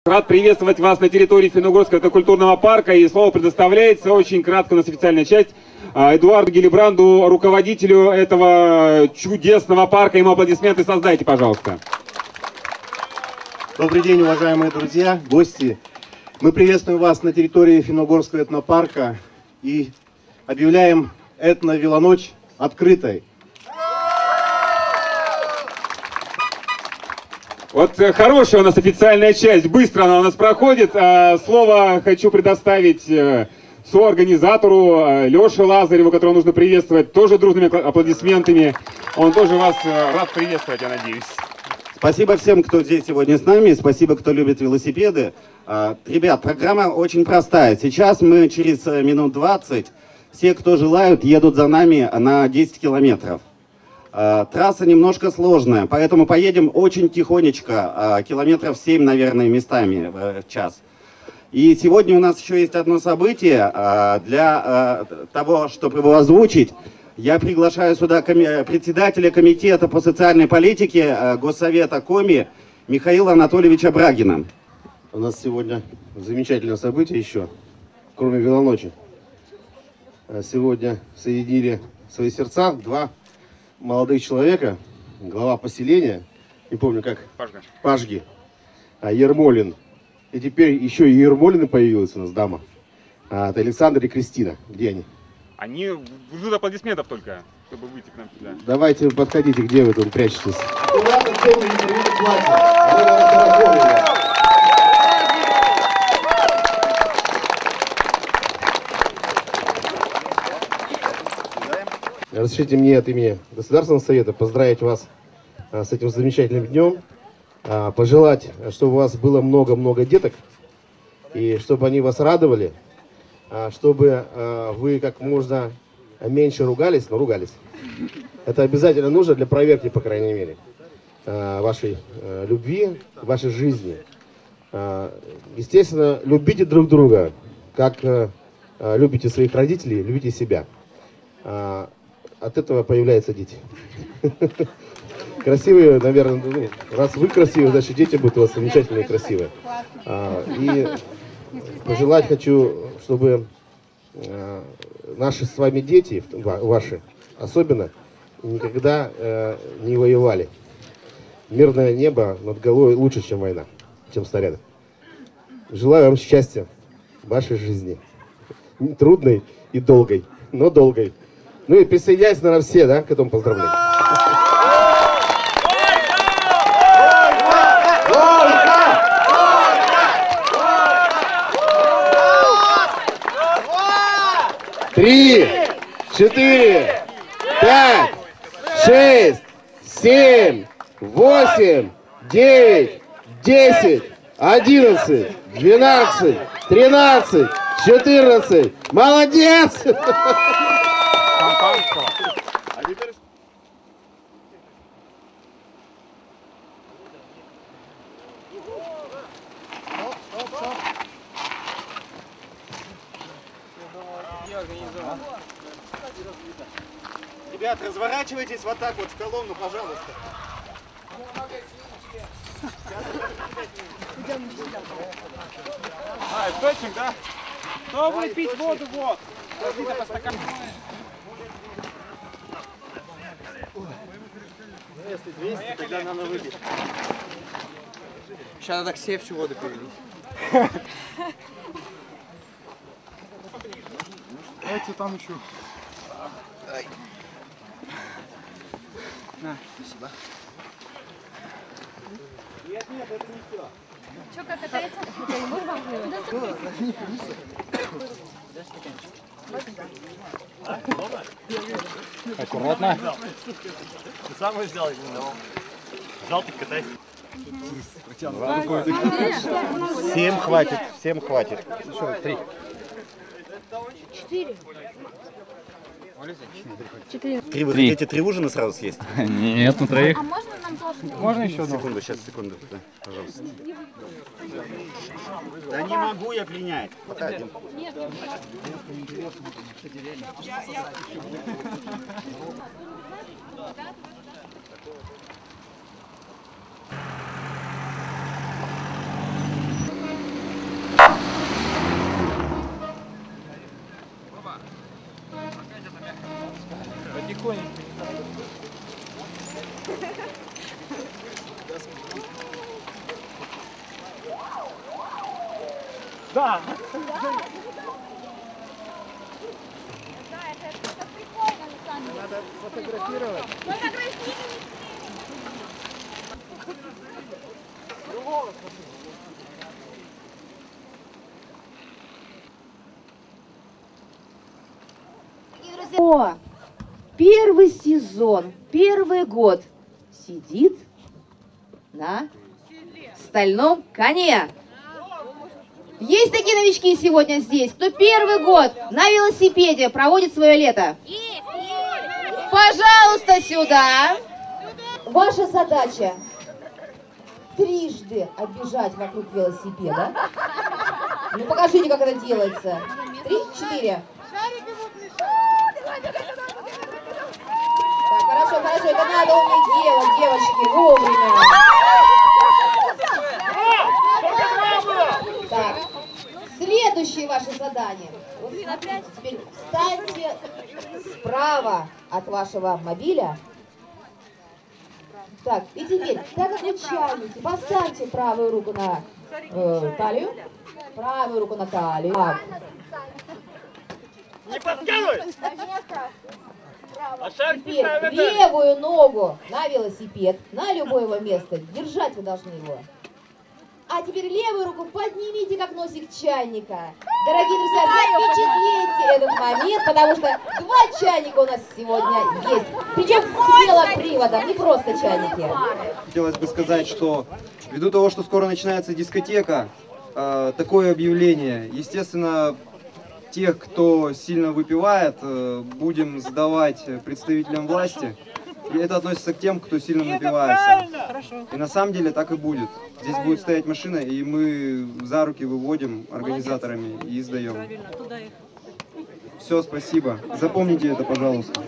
Рад приветствовать вас на территории Финно-Угорского этнокультурного парка. И слово предоставляется очень кратко, у нас официальная часть, Эдуарду Гелибранду, руководителю этого чудесного парка. Ему аплодисменты создайте, пожалуйста. Добрый день, уважаемые друзья, гости. Мы приветствуем вас на территории Финно-Угорского этнопарка и объявляем этно-велоночь открытой. Вот хорошая у нас официальная часть, быстро она у нас проходит. Слово хочу предоставить соорганизатору Леше Лазареву, которого нужно приветствовать тоже дружными аплодисментами. Он тоже вас рад приветствовать, я надеюсь. Спасибо всем, кто здесь сегодня с нами, спасибо, кто любит велосипеды. Ребят, программа очень простая. Сейчас мы через минут 20, все, кто желают, едут за нами на 10 километров. Трасса немножко сложная, поэтому поедем очень тихонечко, километров 7, наверное, местами в час. И сегодня у нас еще есть одно событие. Для того, чтобы его озвучить, я приглашаю сюда председателя комитета по социальной политике Госсовета Коми Михаила Анатольевича Брагина. У нас сегодня замечательное событие еще, кроме велоночи. Сегодня соединили свои сердца два молодых человека, глава поселения, не помню как, Пажги, Ермолин. И теперь еще и Ермолины появилась у нас дама. Это Александр и Кристина. Где они? Они ждут аплодисментов только, чтобы выйти к нам сюда. Давайте подходите, где вы тут прячетесь. Разрешите мне от имени Государственного совета поздравить вас с этим замечательным днем. Пожелать, чтобы у вас было много-много деток. И чтобы они вас радовали. Чтобы вы как можно меньше ругались, но ругались. Это обязательно нужно для проверки, по крайней мере, вашей любви, вашей жизни. Естественно, любите друг друга, как любите своих родителей, любите себя. От этого появляются дети. Красивые, наверное, ну, раз вы красивые, значит дети будут у вас замечательные и красивые. И пожелать хочу, чтобы наши с вами дети, ваши особенно, никогда не воевали. Мирное небо над головой лучше, чем война, чем снаряды. Желаю вам счастья в вашей жизни. Трудной и долгой, но долгой. Ну и присоединяйтесь, наверное, все, да, к этому поздравлению. Три, 4, 5, 6, 7, 8, 9, 10, 11, 12, 13, 14. Молодец! Ребят, разворачивайтесь вот так вот в колонну, пожалуйста. Источник, да? Кто будет пить воду, вот? По стакану. Если 200, тогда надо выпить. Сейчас надо к себе всю воду перелить. Давайте там еще. На, спасибо. Нет, это не все. Что, как катается? Аккуратно. Ты сам его сделал? Жал, ты катайся. Всем хватит, всем хватит. Еще 3. 4. 3 вы хотите 3 ужина сразу съесть? Нет, на троих. А можно нам тоже? Можно еще одну? Секунду, сейчас, секунду, да, пожалуйста. Да не могу я принять. Нет. Да. Это прикольно, на самом деле. Надо фотографировать. О, первый сезон, первый год сидит на стальном коне. Есть такие новички сегодня здесь, кто первый год на велосипеде проводит свое лето? Пожалуйста, сюда. Ваша задача трижды оббежать вокруг велосипеда. Ну, покажите, как это делается. 3, 4. Так, хорошо, хорошо, это надо уметь делать, девочки, вовремя. Так, следующее ваше задание. Вот смотрите, теперь встаньте справа от вашего мобиля. Так, и теперь, так как вы чайники, поставьте правую руку на талию. Правую руку на талию. Так. Не подкидывай! А шарик Теперь ставь это! левую ногу на велосипед, на любое его место. Держать вы должны его. А теперь левую руку поднимите, как носик чайника. Дорогие друзья, запечатлейте этот момент, потому что 2 чайника у нас сегодня есть. Причем с велоприводом, не просто чайники. Хотелось бы сказать, что ввиду того, что скоро начинается дискотека, такое объявление. Естественно, тех, кто сильно выпивает, будем сдавать представителям власти. И это относится к тем, кто сильно напивается. И на самом деле так и будет. Здесь будет стоять машина, и мы за руки выводим организаторами и сдаем. Все, спасибо. Запомните это, пожалуйста.